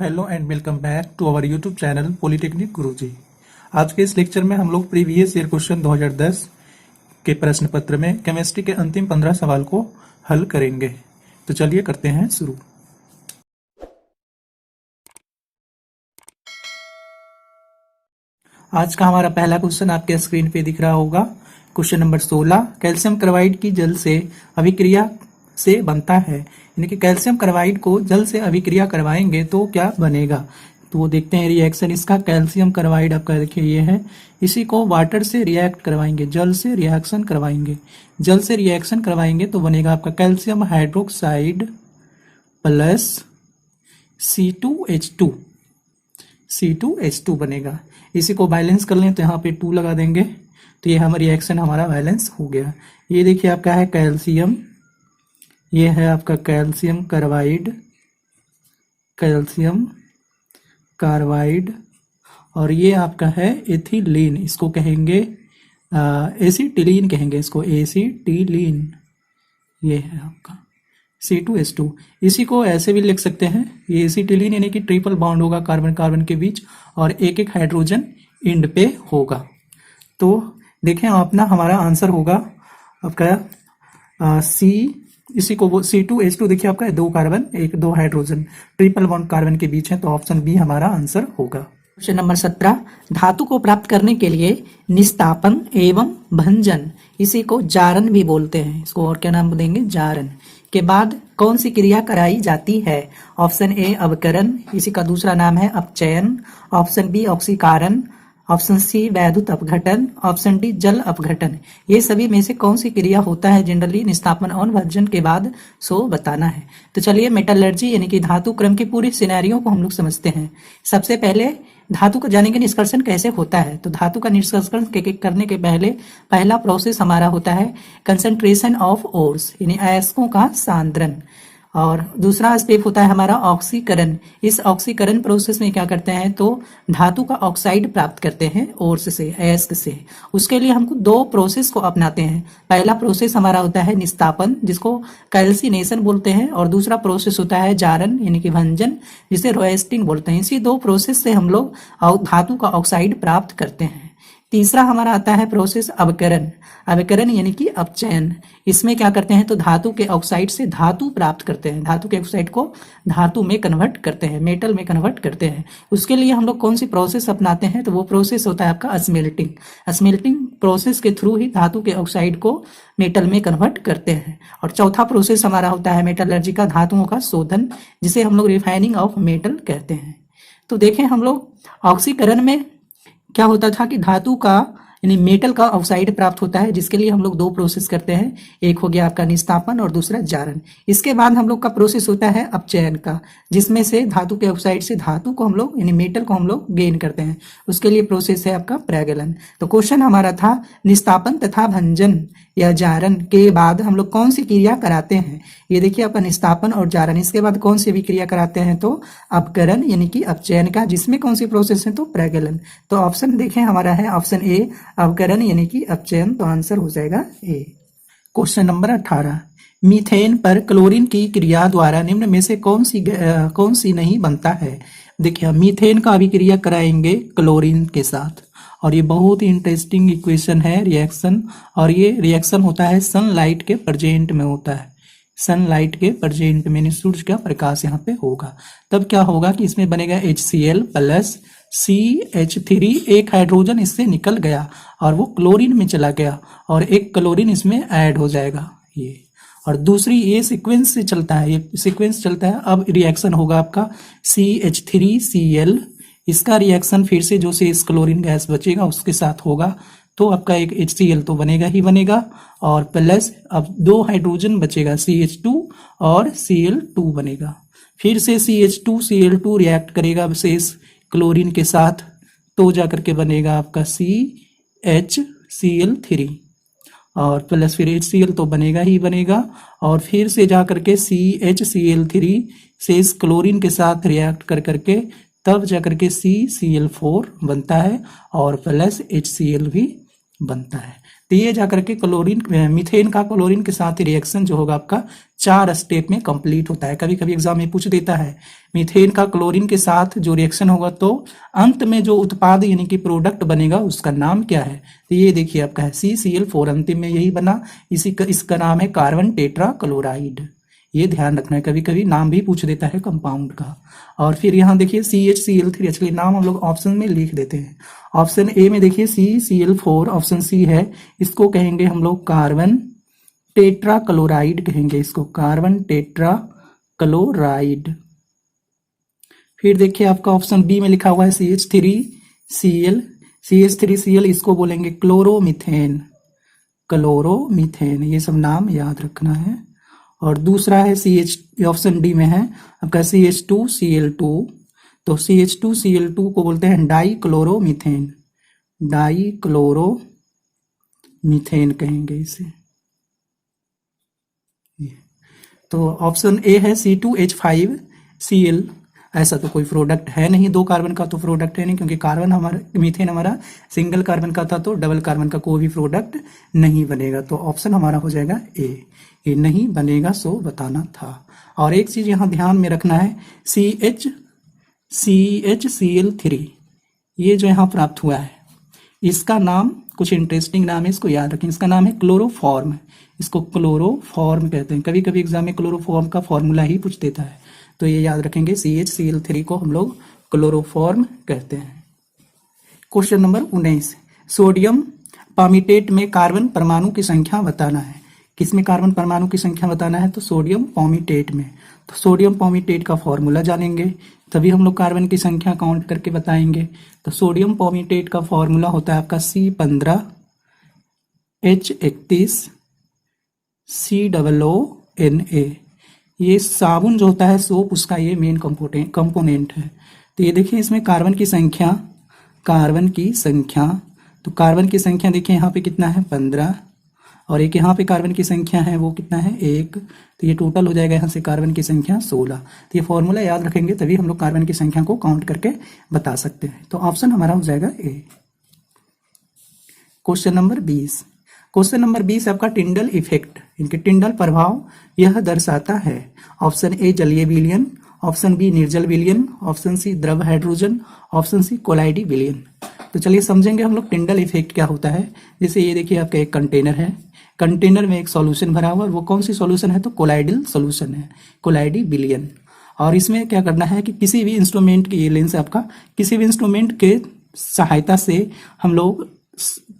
Hello and welcome back to our YouTube channel polytechnic Guruji. आज के इस लेक्चर में हम लोग प्रीवियस ईयर क्वेश्चन 2010 के प्रश्न पत्र में केमिस्ट्री के अंतिम 15 सवाल को हल करेंगे। तो चलिए करते हैं शुरू। आज का हमारा पहला क्वेश्चन आपके स्क्रीन पे दिख रहा होगा। क्वेश्चन नंबर 16, कैल्शियम कार्बाइड की जल से अभिक्रिया से बनता है, यानी कि कैल्शियम कार्बाइड को जल से अभिक्रिया करवाएंगे तो क्या बनेगा। तो वो देखते हैं रिएक्शन इसका। कैल्शियम कार्बाइड आपका देखिए ये है, इसी को वाटर से रिएक्ट करवाएंगे, जल से रिएक्शन करवाएंगे। जल से रिएक्शन करवाएंगे तो बनेगा आपका कैल्शियम हाइड्रोक्साइड प्लस C2H2 बनेगा। इसी को बैलेंस कर लें तो यहाँ पे 2 लगा देंगे तो ये हमारा रिएक्शन हमारा बैलेंस हो गया। ये देखिए आपका है कैल्शियम, ये है आपका कैल्शियम कार्बाइड और ये आपका है एथिलीन, इसको कहेंगे एसिटिलीन कहेंगे, इसको एसिटिलीन। ये है आपका C2H2। इसी को ऐसे भी लिख सकते हैं, ये एसिटिलीन यानी कि ट्रिपल बॉन्ड होगा कार्बन कार्बन के बीच और एक एक हाइड्रोजन एंड पे होगा। तो देखें अपना हमारा आंसर होगा आपका इसी को वो C2H2 देखिए आपका 2 carbon 2 hydrogen triple bond carbon के बीच है, तो ऑप्शन बी हमारा आंसर होगा। क्वेश्चन नंबर 17, धातु को प्राप्त करने के लिए निस्तापन एवं भंजन, इसी को जारन भी बोलते हैं, इसको और क्या नाम देंगे, जारन, के बाद कौन सी क्रिया कराई जाती है। ऑप्शन ए अवकरण, इसी का दूसरा नाम है अपचयन। ऑप्शन बी ऑक्सीकरण। ऑप्शन सी वैद्युत अपघटन। ऑप्शन डी जल अपघटन। ये सभी में से कौन सी क्रिया होता है जनरली निस्तापन और भंजन के बाद, सो बताना है। तो चलिए मेटलर्जी यानी कि धातु क्रम की पूरी सिनेरियो को हम लोग समझते हैं। सबसे पहले धातु का जानेंगे निष्कर्षण कैसे होता है। तो धातु का निष्कर्षण करने के पहले पहला प्रोसेस हमारा होता है कंसंट्रेशन ऑफ ओर्स यानी अयस्कों का सांद्रण, और दूसरा स्टेप होता है हमारा ऑक्सीकरण। इस ऑक्सीकरण प्रोसेस में क्या करते हैं तो धातु का ऑक्साइड प्राप्त करते हैं ओर्स से, अयस्क से। उसके लिए हमको 2 प्रोसेस को अपनाते हैं। पहला प्रोसेस हमारा होता है निस्तापन, जिसको कैल्सिनेशन बोलते हैं, और दूसरा प्रोसेस होता है जारन यानी कि भंजन, जिसे रोएस्टिंग बोलते हैं। इसी 2 प्रोसेस से हम लोग धातु का ऑक्साइड प्राप्त करते हैं। तीसरा हमारा आता है प्रोसेस अवकरण यानी कि अपचयन। इसमें क्या करते हैं तो धातु के ऑक्साइड से धातु प्राप्त करते हैं, धातु के ऑक्साइड को धातु में कन्वर्ट करते हैं, मेटल में कन्वर्ट करते हैं। उसके लिए हम लोग कौन सी प्रोसेस अपनाते हैं तो वो प्रोसेस होता है आपका स्मेल्टिंग प्रोसेस के थ्रू ही धातु के ऑक्साइड को मेटल में कन्वर्ट करते हैं। और चौथा प्रोसेस हमारा होता है मेटलर्जी का, धातुओं का शोधन, जिसे हम लोग रिफाइनिंग ऑफ मेटल कहते हैं। तो देखें हम लोग ऑक्सीकरण में क्या होता था कि धातु का यानी मेटल का ऑक्साइड प्राप्त होता है, जिसके लिए हम लोग 2 प्रोसेस करते हैं। एक हो गया आपका निस्तापन और दूसरा जारन। इसके बाद हम लोग का प्रोसेस होता है अपचयन का, जिसमें से धातु के ऑक्साइड से धातु को हम लोग यानी मेटल को हम लोग गेन करते हैं। उसके लिए प्रोसेस है आपका प्रैगलन। तो क्वेश्चन हमारा था निस्तापन तथा भंजन या जारन के बाद हम लोग कौन सी क्रिया कराते हैं। ये देखिए आपका निस्तापन और जारन, इसके बाद कौन सी भी क्रिया कराते हैं तो अपकरण यानी कि अपचयन का, जिसमें कौन सी प्रोसेस है तो प्रैगलन। तो ऑप्शन देखें हमारा है ऑप्शन ए अवकरण यानी कि अपचयन, तो आंसर हो जाएगा ए। क्वेश्चन नंबर 18, मीथेन पर क्लोरीन की क्रिया द्वारा निम्न में से कौन सी नहीं बनता है। देखिए मीथेन का अभिक्रिया कराएंगे क्लोरीन के साथ, और ये बहुत ही इंटरेस्टिंग इक्वेशन है रिएक्शन, और ये रिएक्शन होता है सनलाइट के प्रेजेंट में होता है। सनलाइट के प्रेजेंट में सूर्य का प्रकाश यहाँ पे होगा, तब क्या होगा कि इसमें बनेगा HCl प्लस CH3, एक हाइड्रोजन इससे निकल गया और वो क्लोरीन में चला गया, और एक क्लोरीन इसमें ऐड हो जाएगा ये। और दूसरी ये सीक्वेंस से चलता है, ये सीक्वेंस चलता है। अब रिएक्शन होगा आपका CH3Cl, इसका रिएक्शन फिर से जो से इस क्लोरीन गैस बचेगा उसके साथ होगा, तो आपका एक HCl तो बनेगा ही बनेगा, और प्लस अब 2 हाइड्रोजन बचेगा CH2 और Cl2 बनेगा। फिर से CH2Cl2 रिएक्ट करेगा विशेष क्लोरीन के साथ, तो जाकर के बनेगा आपका CHCl3, और प्लस फिर HCl तो बनेगा ही बनेगा, और फिर से जाकर के CHCl3 से इस क्लोरीन के साथ रिएक्ट कर करके तब जाकर के CCl4 बनता है, और प्लस HCl भी बनता है। तो ये जाकर के क्लोरीन मीथेन का क्लोरीन के साथ रिएक्शन जो होगा आपका 4 स्टेप में कंप्लीट होता है। कभी कभी एग्जाम में पूछ देता है मीथेन का क्लोरीन के साथ जो रिएक्शन होगा तो अंत में जो उत्पाद यानी कि प्रोडक्ट बनेगा उसका नाम क्या है। तो ये देखिए आपका है CCl4, अंतिम में यही बना, इसका नाम है कार्बन टेट्रा क्लोराइड। ये ध्यान रखना है, कभी कभी नाम भी पूछ देता है कंपाउंड का। और फिर यहाँ देखिए CHCl3, एक्चुअली नाम हम लोग ऑप्शन में लिख देते हैं। ऑप्शन ए में देखिए CCl4, ऑप्शन सी है, इसको कहेंगे हम लोग कार्बन टेट्रा क्लोराइड कहेंगे, इसको कार्बन टेट्रा क्लोराइड। फिर देखिए आपका ऑप्शन बी में लिखा हुआ है CH3Cl, इसको बोलेंगे क्लोरोमीथेन, क्लोरोमीथेन, ये सब नाम याद रखना है। और दूसरा है ऑप्शन डी में है आपका CH2Cl2, तो CH2Cl2 को बोलते हैं डाइक्लोरोमीथेन, डाइक्लोरोमीथेन कहेंगे इसे। तो ऑप्शन ए है C2H5Cl, ऐसा तो कोई प्रोडक्ट है नहीं, 2 कार्बन का तो प्रोडक्ट है नहीं, क्योंकि कार्बन हमारा मीथेन हमारा सिंगल कार्बन का था, तो डबल कार्बन का कोई भी प्रोडक्ट नहीं बनेगा। तो ऑप्शन हमारा हो जाएगा ए, ये नहीं बनेगा सो बताना था। और एक चीज यहाँ ध्यान में रखना है, CHCl3 ये जो यहाँ प्राप्त हुआ है, इसका नाम कुछ इंटरेस्टिंग नाम है, इसको याद रखें। इसका नाम है क्लोरोफॉर्म, इसको क्लोरोफॉर्म कहते हैं। कभी कभी एग्जाम में क्लोरोफॉर्म का फॉर्मूला ही पूछ देता है, तो ये याद रखेंगे, CHCl3 को हम लोग क्लोरोफॉर्म कहते हैं। क्वेश्चन नंबर 19, सोडियम पामीटेट में कार्बन परमाणु की संख्या बताना है। किसमें कार्बन परमाणु की संख्या बताना है? तो सोडियम पामीटेट में। तो सोडियम पामीटेट का फॉर्मूला जानेंगे तभी हम लोग कार्बन की संख्या काउंट करके बताएंगे। तो सोडियम पामीटेट का फॉर्मूला होता है आपका C15H31 COONA। ये साबुन जो होता है सोप, उसका ये मेन कंपोनेंट है। तो ये देखिए इसमें कार्बन की संख्या, तो कार्बन की संख्या देखिए यहाँ पे कितना है 15, और एक यहाँ पे कार्बन की संख्या है वो कितना है 1, तो ये टोटल हो जाएगा यहाँ से कार्बन की संख्या 16। तो ये फॉर्मूला याद रखेंगे तभी हम लोग कार्बन की संख्या को काउंट करके बता सकते हैं। तो ऑप्शन हमारा हो जाएगा ए। क्वेश्चन नंबर 20, क्वेश्चन नंबर 20 आपका टिंडल इफेक्ट, इनके टिंडल प्रभाव यह दर्शाता है। ऑप्शन ए जलीय विलयन, ऑप्शन बी निर्जल विलयन, ऑप्शन सी द्रव हाइड्रोजन, ऑप्शन सी कोलाइडी विलयन। तो चलिए समझेंगे हम लोग टिंडल इफेक्ट क्या होता है। जैसे ये देखिए आपका एक कंटेनर है, कंटेनर में एक सॉल्यूशन भरा हुआ है, वो कौन सी सॉल्यूशन है? तो कोलाइडल सॉल्यूशन है, कोलाइडी विलयन। और इसमें क्या करना है कि किसी भी इंस्ट्रूमेंट की, ये लेंस आपका, किसी भी इंस्ट्रूमेंट के सहायता से हम लोग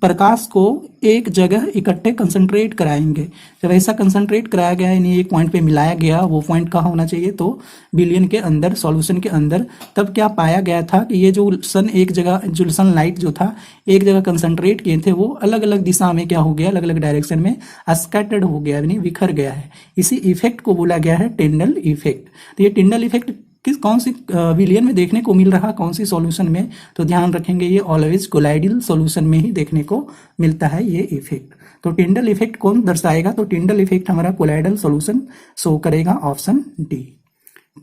प्रकाश को एक जगह इकट्ठे कंसंट्रेट कराएंगे। जब ऐसा कंसंट्रेट कराया गया यानी एक पॉइंट पे मिलाया गया, वो पॉइंट कहाँ होना चाहिए? तो विलयन के अंदर, सॉल्यूशन के अंदर। तब क्या पाया गया था कि ये जो सनलाइट जो था एक जगह कंसंट्रेट किए थे, वो अलग अलग दिशा में क्या हो गया, अलग अलग डायरेक्शन में स्कैटर्ड हो गया, यानी बिखर गया है। इसी इफेक्ट को बोला गया है टिंडल इफेक्ट। तो ये टिंडल इफेक्ट कौन सी विलयन में देखने को मिल रहा, कौन सी सॉल्यूशन में? तो ध्यान रखेंगे ये ऑलवेज कोलाइडल सॉल्यूशन में ही देखने को मिलता है ये इफेक्ट। तो टिंडल इफेक्ट कौन दर्शाएगा? तो टिंडल इफेक्ट हमारा कोलाइडल सॉल्यूशन शो करेगा, ऑप्शन डी।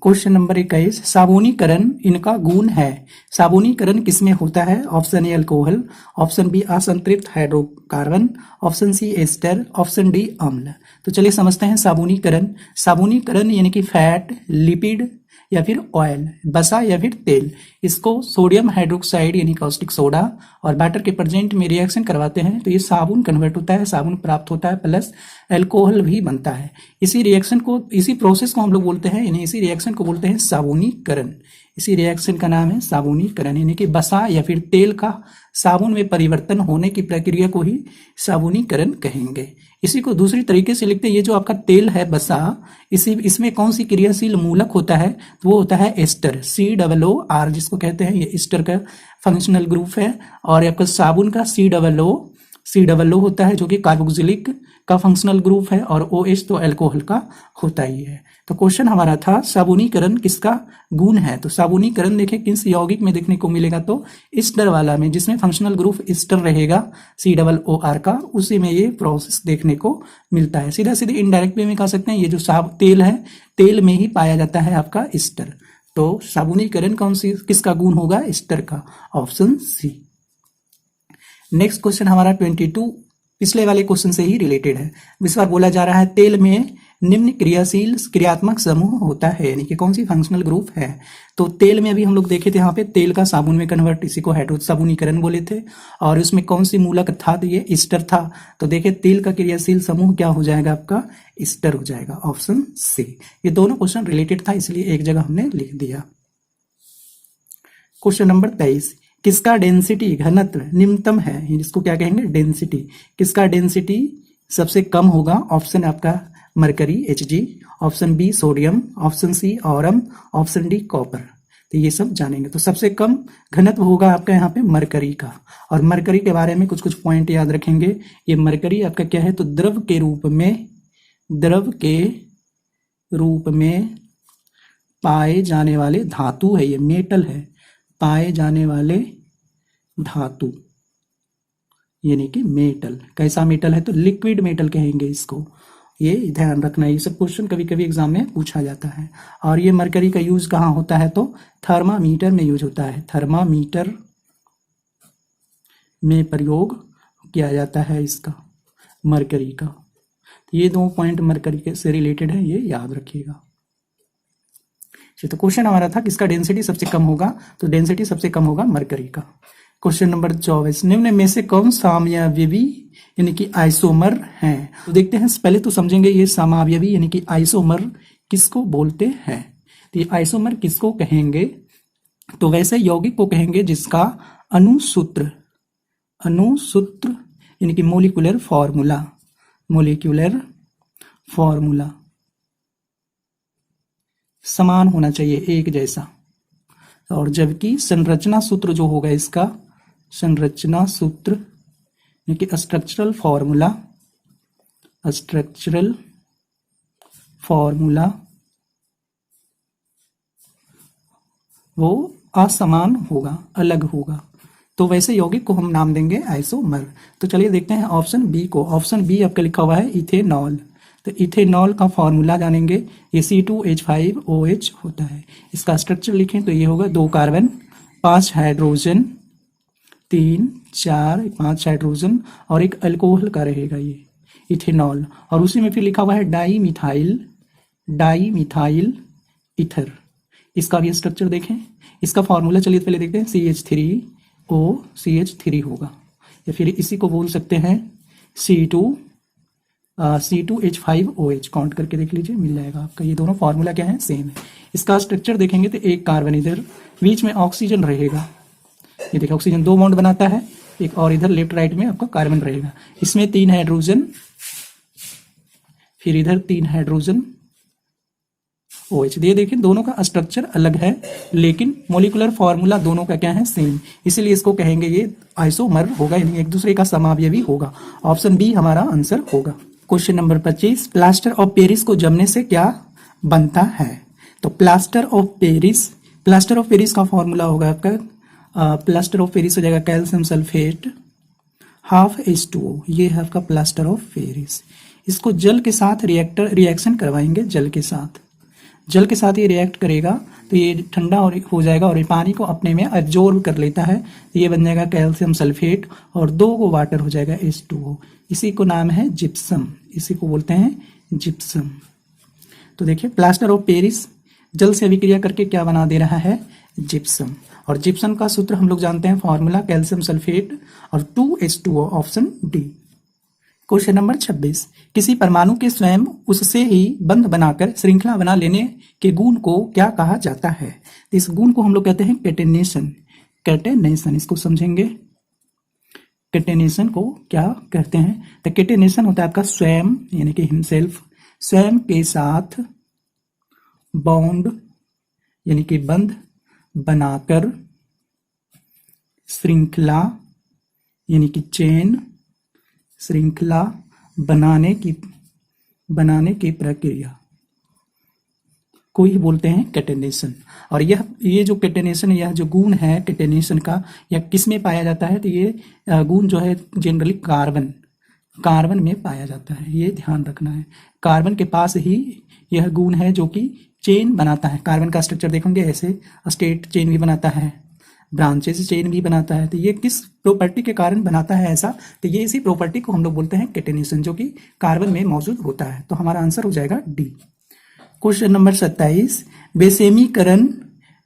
क्वेश्चन नंबर 21, साबुनीकरण इनका गुण है। साबुनीकरण किसमें होता है? Option A alcohol, option B असंतृप्त hydrocarbon, option C ester, option D अम्ल। तो चलिए समझते हैं साबुनीकरण। साबुनीकरण यानी कि फैट, लिपिड या फिर ऑयल, बसा या फिर तेल, इसको सोडियम हाइड्रोक्साइड यानी कास्टिक सोडा और वाटर के प्रेजेंट में रिएक्शन करवाते हैं तो ये साबुन कन्वर्ट होता है, साबुन प्राप्त होता है, प्लस अल्कोहल भी बनता है। इसी रिएक्शन को, इसी प्रोसेस को हम लोग बोलते हैं, यानी इसी रिएक्शन को बोलते हैं साबुनीकरण। इसी रिएक्शन का नाम है साबुनीकरण, यानी कि बसा या फिर तेल का साबुन में परिवर्तन होने की प्रक्रिया को ही साबुनीकरण कहेंगे। इसी को दूसरी तरीके से लिखते हैं, ये जो आपका तेल है बसा, इसमें कौन सी क्रियाशील मूलक होता है? तो वो होता है एस्टर, COOR जिसको कहते हैं, ये एस्टर का फंक्शनल ग्रुप है। और आपका साबुन का COO होता है जो कि कार्बोक्सिलिक का फंक्शनल ग्रुप है, और OH तो अल्कोहल का होता ही है। तो क्वेश्चन हमारा था साबुनीकरण किसका गुण है? तो साबुनीकरण देखिए किस यौगिक में देखने को मिलेगा? तो एस्टर वाला में, जिसमें फंक्शनल ग्रुप एस्टर रहेगा COOR का, उसी में ये प्रोसेस देखने को मिलता है। सीधा सीधे इनडायरेक्ट वे में कह सकते हैं, ये जो तेल है, तेल में ही पाया जाता है आपका एस्टर। तो साबुनीकरण कौन सी, किसका गुण होगा? एस्टर का, ऑप्शन सी। नेक्स्ट क्वेश्चन हमारा 22 पिछले वाले क्वेश्चन से ही रिलेटेड है। इस बार बोला जा रहा है तेल में निम्न क्रियाशील क्रियात्मक समूह होता है, यानी कि कौन सी फंक्शनल ग्रुप है। तो तेल में अभी हम लोग देखे थे यहाँ पे तेल का साबुन में कन्वर्ट, इसी को हाइड्रोसाबुनीकरण बोले थे। और उसमें कौन सी मूलक था, तो ये ईस्टर था। तो देखिए तेल का क्रियाशील समूह क्या हो जाएगा आपका, ईस्टर हो जाएगा, ऑप्शन सी। ये दोनों क्वेश्चन रिलेटेड था, इसलिए एक जगह हमने लिख दिया। क्वेश्चन नंबर 23, किसका डेंसिटी घनत्व निम्नतम है, इसको क्या कहेंगे, डेंसिटी। किसका डेंसिटी सबसे कम होगा, ऑप्शन आपका mercury Hg, option B sodium, option C aurum, option D copper. तो ये सब जानेंगे। तो सबसे कम घनत्व होगा आपका यहाँ पे मरकरी का। और मरकरी के बारे में कुछ कुछ पॉइंट याद रखेंगे। ये मरकरी आपका क्या है, तो द्रव के रूप में पाए जाने वाले धातु है, ये मेटल है, पाए जाने वाले धातु यानी कि मेटल। कैसा मेटल है, तो लिक्विड मेटल कहेंगे इसको, ये ध्यान रखना है। ये सब क्वेश्चन कभी कभी एग्जाम में पूछा जाता है। और ये मरकरी का यूज कहाँ होता है, तो थर्मामीटर में यूज होता है, थर्मामीटर में प्रयोग किया जाता है इसका, मरकरी का। तो ये दो पॉइंट मरकरी के से रिलेटेड है, ये याद रखिएगा। तो क्वेश्चन हमारा था किसका डेंसिटी सबसे कम होगा, तो डेंसिटी सबसे कम होगा मरकरी का। क्वेश्चन नंबर 24, निम्न में से कौन समावयवी यानी कि आइसोमर हैं। तो देखते हैं, पहले तो समझेंगे ये समावयवी यानी कि आइसोमर किसको बोलते हैं। तो ये आइसोमर किसको कहेंगे, तो वैसे यौगिक को कहेंगे जिसका अणुसूत्र यानी कि मोलिकुलर फॉर्मूला समान होना चाहिए, एक जैसा। और जबकि संरचना सूत्र जो होगा इसका, संरचना सूत्र यानी कि स्ट्रक्चरल फॉर्मूला वो असमान होगा, अलग होगा। तो वैसे यौगिक को हम नाम देंगे आइसोमर। तो चलिए देखते हैं ऑप्शन बी को। ऑप्शन बी आपका लिखा हुआ है इथेनॉल। तो इथेनॉल का फॉर्मूला जानेंगे, ये C2H5OH होता है। इसका स्ट्रक्चर लिखें तो ये होगा 2 कार्बन 5 हाइड्रोजन 3 4 5 हाइड्रोजन और एक अल्कोहल का रहेगा ये इथेनॉल। और उसी में फिर लिखा हुआ है डाई मिथाइल ईथर। इसका भी स्ट्रक्चर देखें। इसका फॉर्मूला चलिए पहले देखते हैं, CH3OCH3 होगा, या फिर इसी को बोल सकते हैं C2H5OH। काउंट करके देख लीजिए, मिल जाएगा आपका। ये दोनों फॉर्मूला क्या है, सेम है। इसका स्ट्रक्चर देखेंगे तो एक कार्बन इधर, बीच में ऑक्सीजन रहेगा, ये देखिए ऑक्सीजन 2 बॉन्ड बनाता है एक, और इधर लेफ्ट राइट में आपका कार्बन रहेगा। इसमें 3 हाइड्रोजन, फिर इधर 3 हाइड्रोजन OH। ये देखिए दोनों का स्ट्रक्चर अलग है, लेकिन मोलिकुलर फॉर्मूला दोनों का क्या है, सेम। इसीलिए इसको कहेंगे ये आइसोमर होगा, यानी एक दूसरे का समावयवी होगा। ऑप्शन बी हमारा आंसर होगा। Question number 25, plaster of Paris को जमने से क्या बनता है। तो प्लास्टर ऑफ पेरिस का फॉर्मूला होगा आपका, प्लास्टर ऑफ पेरिस हो जाएगा कैल्शियम सल्फेट ½ H2O। ये है आपका प्लास्टर ऑफ पेरिस। इसको जल के साथ रिएक्शन करवाएंगे, जल के साथ ये रिएक्ट करेगा तो ये ठंडा हो जाएगा और ये पानी को अपने में एब्जॉर्ब कर लेता है। तो ये बन जाएगा कैल्शियम सल्फेट और 2 को वाटर हो जाएगा H2O। इसी को नाम है जिप्सम, इसी को बोलते हैं जिप्सम। तो देखिए प्लास्टर ऑफ पेरिस जल से अभिक्रिया करके क्या बना दे रहा है, जिप्सम। और जिप्सम का सूत्र हम लोग जानते हैं, फॉर्मूला कैल्शियम सल्फेट और 2H2O, option D. Question number 26, किसी परमाणु के स्वयं उससे ही बंध बनाकर श्रृंखला बना लेने के गुण को क्या कहा जाता है। तो इस गुण को हम लोग कहते हैं कैटेनेशन। इसको समझेंगे, कैटेनेशन को क्या कहते हैं। तो कैटेनेशन होता है आपका स्वयं यानी कि हिमसेल्फ, स्वयं के साथ बॉन्ड यानी कि बंध बनाकर श्रृंखला यानी कि चेन, श्रृंखला बनाने की प्रक्रिया को ही बोलते हैं कैटेनेशन। और ये जो कैटेनेशन, यह जो गुण है कैटेनेशन का, यह किस में पाया जाता है, तो ये गुण जो है जनरली कार्बन में पाया जाता है। ये ध्यान रखना है, कार्बन के पास ही यह गुण है जो कि चेन बनाता है। कार्बन का स्ट्रक्चर देखेंगे ऐसे, स्टेट चेन भी बनाता है, ब्रांचेस चेन भी बनाता है। तो ये किस प्रॉपर्टी के कारण बनाता है ऐसा, तो ये इसी प्रॉपर्टी को हम लोग बोलते हैं कैटेनेशन, जो कि कार्बन में मौजूद होता है। तो हमारा आंसर हो जाएगा डी। क्वेश्चन नंबर 27, बेसेमीकरण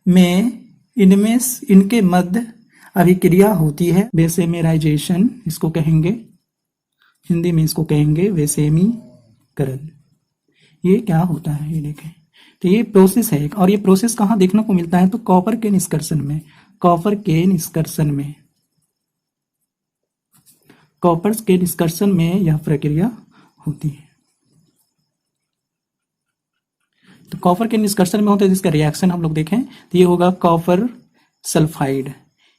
में इनमें इनके मध्य अभिक्रिया होती है। बेसेमेराइजेशन इसको कहेंगे, हिंदी में इसको कहेंगे बेसेमीकरण। ये क्या होता है, ये देखें, तो ये प्रोसेस है एक, और ये प्रोसेस कहाँ देखने को मिलता है, तो कॉपर के निष्कर्षण में, कॉपर के निष्कर्षण में, कॉपर के निष्कर्षण में यह प्रक्रिया होती है। तो कॉपर के निष्कर्षण में होता है, जिसका रिएक्शन हम लोग देखें तो ये होगा copper sulphide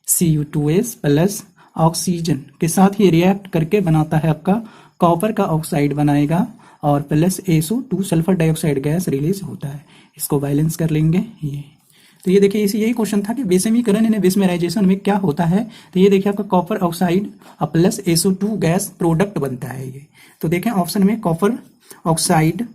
Cu2S plus oxygen के साथ ही रिएक्ट करके बनाता है आपका कॉपर का ऑक्साइड बनाएगा, और plus SO2 sulphur dioxide gas release होता है। इसको बैलेंस कर लेंगे ये। तो ये देखिए, इसी यही क्वेश्चन था कि बेसेमीकरण यानी बेसमेराइजेशन में क्या होता है। तो ये देखिए आपका कॉपर ऑक्साइड और प्लस SO2 गैस प्रोडक्ट बनता है ये। तो देखें ऑप्शन में कॉपर ऑक्साइड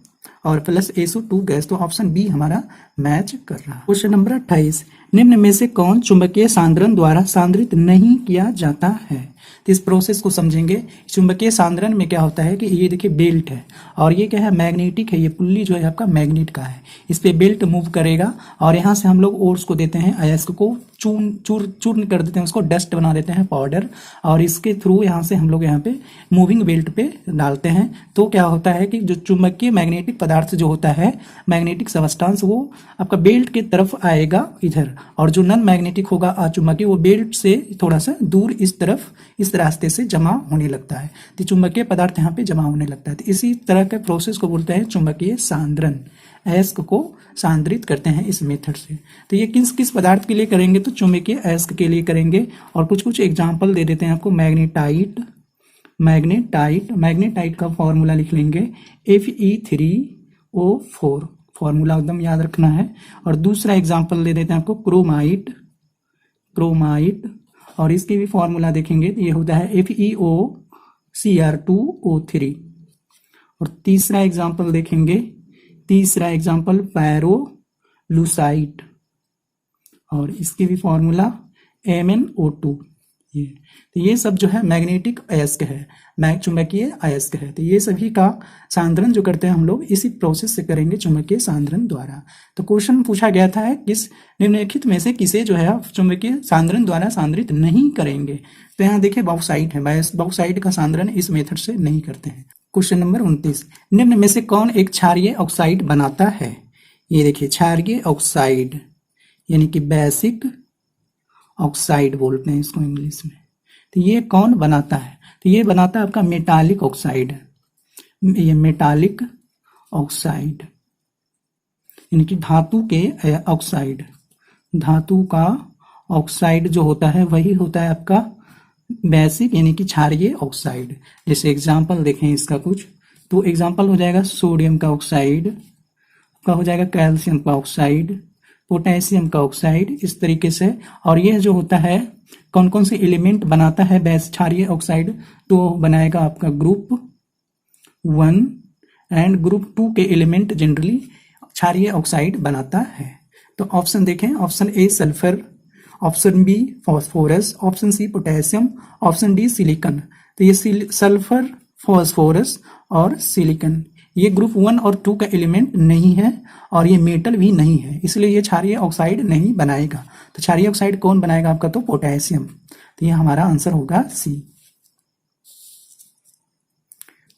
और प्लस SO2 गैस, तो ऑप्शन बी हमारा मैच कर रहा है। क्वेश्चन नंबर 28, निम्न में से कौन चुंबकीय सांद्रण द्वारा सांद्रित नहीं किया जाता है। तो इस प्रोसेस को समझेंगे। चुंबकीय सांद्रण में क्या होता है कि ये देखिए बेल्ट है, और ये क्या है, मैग्नेटिक है। ये पुल्ली जो है आपका मैग्नेट का है, इस पे बेल्ट मूव करेगा, और यहाँ से हम लोग ओर्स को देते हैं, अयस्क को चूर्ण कर देते हैं, उसको डस्ट बना देते हैं, पाउडर, और इसके थ्रू यहाँ से हम लोग यहाँ पे मूविंग बेल्ट पे डालते हैं। तो क्या होता है कि जो चुंबकीय मैग्नेटिक पदार्थ जो होता है, मैग्नेटिक सबस्टांस, वो आपका बेल्ट की तरफ आएगा इधर, और जो नॉन मैग्नेटिक होगा अचुंबकीय, वो बेल्ट से थोड़ा सा दूर इस तरफ इस रास्ते से जमा होने लगता है। तो चुंबकीय पदार्थ यहाँ पे जमा होने लगता है। तो इसी तरह के प्रोसेस को बोलते हैं चुंबकीय सांद्रण। अयस्क को सांद्रित करते हैं इस मेथड से। तो ये किस किस पदार्थ के लिए करेंगे, तो चुंबकीय अयस्क के लिए करेंगे। और कुछ कुछ एग्जाम्पल दे देते हैं आपको। मैग्नेटाइट, मैग्नेटाइट का फॉर्मूला लिख लेंगे Fe3O4, फॉर्मूला एकदम याद रखना है। और दूसरा एग्जाम्पल दे देते हैं आपको क्रोमाइट, और इसके भी फॉर्मूला देखेंगे तो ये होता है FeOCr2O3। और तीसरा एग्जाम्पल देखेंगे, तीसरा एग्जाम्पल पैरोलुसाइट, और इसके भी फॉर्मूला MnO2। तो ये सब जो है मैग्नेटिक अयस्क है, चुंबकीय अयस्क है। तो ये सभी का सांद्रण जो करते हैं हम लोग इसी प्रोसेस से करेंगे, चुंबकीय सांद्रण द्वारा। तो क्वेश्चन पूछा गया था किस निम्नलिखित में से किसे जो है आप चुंबकीय सांद्रण द्वारा सांद्रित नहीं करेंगे। तो यहाँ देखिए बॉक्साइट है, बॉक्साइट का सांद्रण इस मेथड से नहीं करते हैं। क्वेश्चन नंबर 29, निम्न में से कौन एक क्षारीय ऑक्साइड बनाता है। ये देखिए क्षारीय ऑक्साइड यानी कि बेसिक ऑक्साइड बोलते हैं इसको इंग्लिश में। तो ये कौन बनाता है, तो ये बनाता है आपका मेटालिक ऑक्साइड। ये मेटालिक ऑक्साइड यानी कि धातु के ऑक्साइड, धातु का ऑक्साइड जो होता है वही होता है आपका बेसिक यानी कि क्षारीय ऑक्साइड। जैसे एग्जांपल देखें इसका कुछ, तो एग्जांपल हो जाएगा सोडियम का ऑक्साइड, का हो जाएगा कैल्शियम का ऑक्साइड, पोटेशियम का ऑक्साइड, इस तरीके से। और यह जो होता है कौन कौन से एलिमेंट बनाता है क्षारीय ऑक्साइड, तो बनाएगा आपका ग्रुप 1 एंड ग्रुप 2 के एलिमेंट जनरली क्षारीय ऑक्साइड बनाता है। तो ऑप्शन देखें, option A sulphur, option B phosphorus, option C potassium, option D silicon. तो ये सल्फर, फास्फोरस और सिलिकॉन ये ग्रुप 1 और 2 का एलिमेंट नहीं है, और ये मेटल भी नहीं है, इसलिए ये क्षारीय ऑक्साइड नहीं बनाएगा। तो क्षारीय ऑक्साइड कौन बनाएगा आपका, तो पोटेशियम। तो ये हमारा आंसर होगा सी।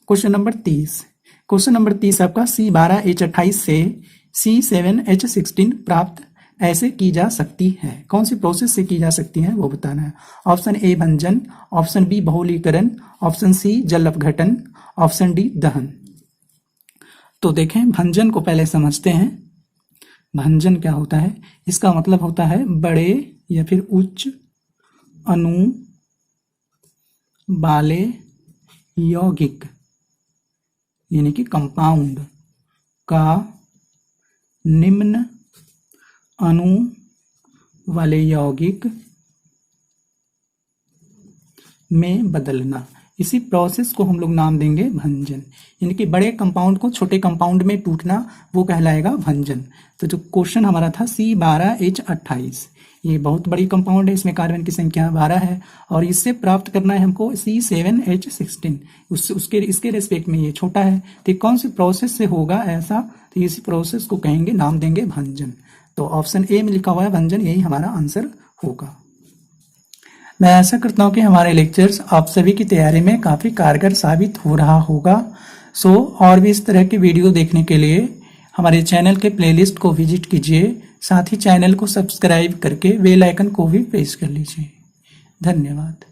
क्वेश्चन नंबर 30, क्वेश्चन नंबर 30 आपका C12H28 से C7H16 प्राप्त ऐसे की जा सकती है। कौन सी प्रोसेस से की जा सकती है वो बताना है। ऑप्शन ए भंजन, ऑप्शन बी बहुलीकरण, ऑप्शन सी जल अपघटन, ऑप्शन डी दहन। तो देखें भंजन को पहले समझते हैं। भंजन क्या होता है, इसका मतलब होता है बड़े या फिर उच्च अणु वाले यौगिक यानी कि कंपाउंड का निम्न अणु वाले यौगिक में बदलना। इसी प्रोसेस को हम लोग नाम देंगे भंजन। यानी कि बड़े कंपाउंड को छोटे कंपाउंड में टूटना वो कहलाएगा भंजन। तो जो क्वेश्चन हमारा था C12H28, ये बहुत बड़ी कंपाउंड है, इसमें कार्बन की संख्या 12 है और इससे प्राप्त करना है हमको C7H16, उसके इसके रेस्पेक्ट में ये छोटा है। तो कौन सी प्रोसेस से होगा ऐसा, तो इसी प्रोसेस को कहेंगे, नाम देंगे भंजन। तो ऑप्शन ए में लिखा हुआ है भंजन, यही हमारा आंसर होगा। मैं आशा करता हूँ कि हमारे लेक्चर्स आप सभी की तैयारी में काफ़ी कारगर साबित हो रहा होगा। और भी इस तरह की वीडियो देखने के लिए हमारे चैनल के प्लेलिस्ट को विजिट कीजिए, साथ ही चैनल को सब्सक्राइब करके बेल आइकन को भी प्रेस कर लीजिए। धन्यवाद।